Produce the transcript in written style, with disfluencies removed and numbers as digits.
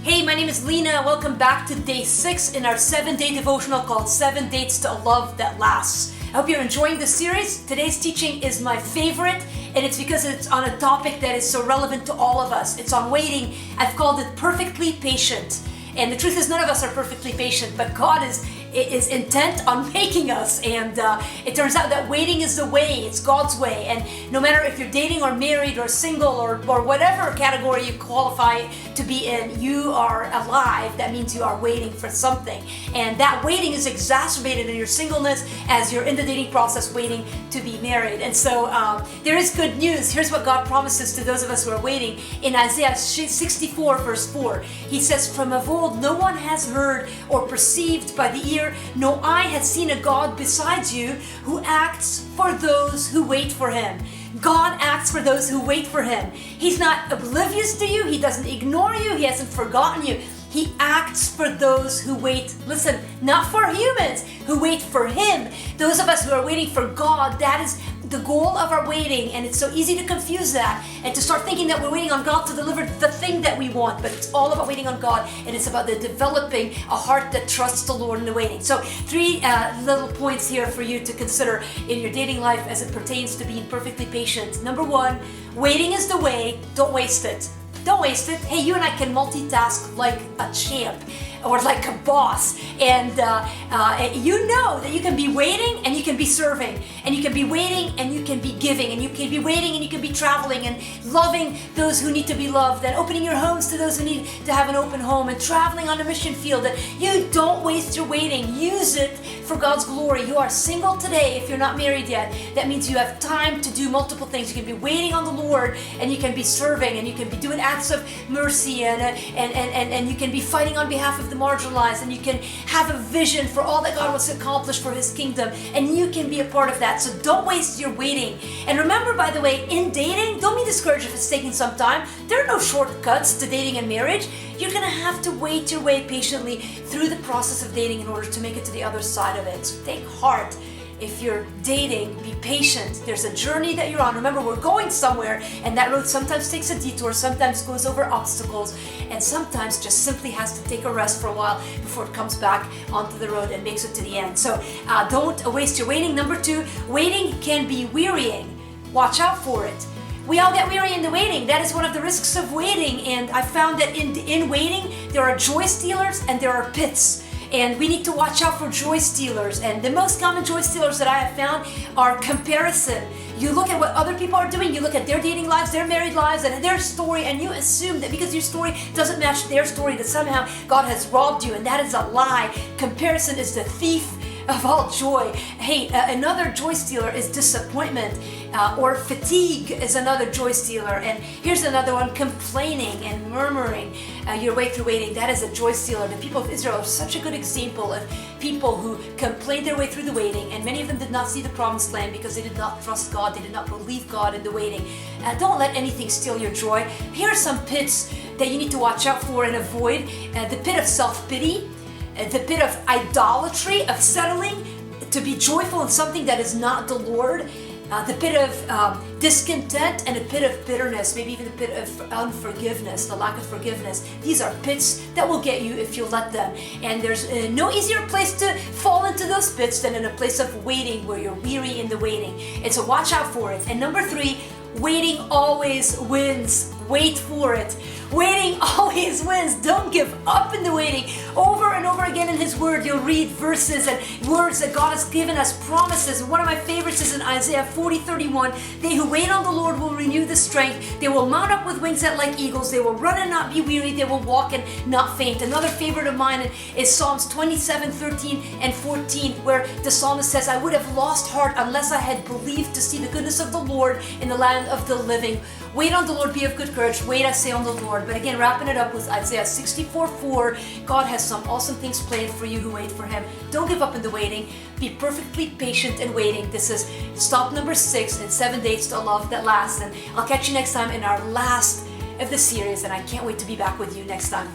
Hey, my name is Lena. Welcome back to day 6 in our 7-day devotional called 7 Dates to a Love That Lasts. I hope you're enjoying this series. Today's teaching is my favorite, and it's because it's on a topic that is so relevant to all of us. It's on waiting. I've called it Perfectly Patient. And the truth is, none of us are perfectly patient, but God is intent on making us. And it turns out that waiting is the way. It's God's way. And no matter if you're dating or married or single or whatever category you qualify to be in, you are alive. That means you are waiting for something. And that waiting is exacerbated in your singleness as you're in the dating process waiting to be married. And so there is good news. Here's what God promises to those of us who are waiting. In Isaiah 64 verse 4, He says, "From of old no one has heard or perceived by the ear, no eye has seen a God besides you who acts for those who wait for Him." God acts for those who wait for Him. He's not oblivious to you. He doesn't ignore you. He hasn't forgotten you. He acts for those who wait. Listen, not for humans, who wait for Him. Those of us who are waiting for God, that is the goal of our waiting. And it's so easy to confuse that and to start thinking that we're waiting on God to deliver the thing that we want. But it's all about waiting on God, and it's about the developing a heart that trusts the Lord in the waiting. So 3 little points here for you to consider in your dating life as it pertains to being perfectly patient. Number 1, waiting is the way. Don't waste it. Don't waste it. Hey, you and I can multitask like a champ or like a boss. And you know that you can be waiting and you can be serving. And you can be waiting and you can be giving. And you can be waiting and you can be traveling and loving those who need to be loved. And opening your homes to those who need to have an open home. And traveling on a mission field. That you don't waste your waiting. Use it for God's glory. You are single today if you're not married yet. That means you have time to do multiple things. You can be waiting on the Lord, and you can be serving, and you can be doing acts of mercy, and you can be fighting on behalf of the marginalized, and you can have a vision for all that God wants to accomplish for His kingdom, and you can be a part of that. So don't waste your waiting. And remember, by the way, in dating, don't be discouraged if it's taking some time. There are no shortcuts to dating and marriage. You're going to have to wait your way patiently through the process of dating in order to make it to the other side of it. So take heart. If you're dating, be patient. There's a journey that you're on. Remember, we're going somewhere, and that road sometimes takes a detour, sometimes goes over obstacles, and sometimes just simply has to take a rest for a while before it comes back onto the road and makes it to the end. So don't waste your waiting. Number 2, waiting can be wearying. Watch out for it. We all get weary in the waiting. That is one of the risks of waiting. And I found that in waiting, there are joy stealers and there are pits. And we need to watch out for joy stealers. And the most common joy stealers that I have found are comparison. You look at what other people are doing, you look at their dating lives, their married lives, and their story, and you assume that because your story doesn't match their story, that somehow God has robbed you, and that is a lie. Comparison is the thief of all joy. Hey, another joy stealer is disappointment, or fatigue is another joy stealer. And here's another one: complaining and murmuring your way through waiting. That is a joy stealer. The people of Israel are such a good example of people who complained their way through the waiting, and many of them did not see the promised land because they did not trust God. They did not believe God in the waiting. Don't let anything steal your joy. Here are some pits that you need to watch out for and avoid. The pit of self-pity, the pit of idolatry, of settling to be joyful in something that is not the Lord, the pit of discontent, and a pit of bitterness, maybe even a pit of unforgiveness, the lack of forgiveness. These are pits that will get you if you let them. And there's no easier place to fall into those pits than in a place of waiting where you're weary in the waiting. And so watch out for it. And number 3, waiting always wins. Wait for it. Waiting always wins. Don't give up in the waiting. Over and over again in His Word, you'll read verses and words that God has given us, promises. And one of my favorites is in Isaiah 40:31. They who wait on the Lord will renew the strength. They will mount up with wings that like eagles. They will run and not be weary. They will walk and not faint. Another favorite of mine is Psalms 27:13 and 14, where the psalmist says, "I would have lost heart unless I had believed to see the goodness of the Lord in the land of the living." Wait on the Lord, be of good courage. Wait, I say, on the Lord. But again, wrapping it up with Isaiah 64:4, God has some awesome things planned for you who wait for Him. Don't give up in the waiting. Be perfectly patient in waiting. This is stop number 6 in 7 Dates to a Love That Lasts. And I'll catch you next time in our last of the series. And I can't wait to be back with you next time.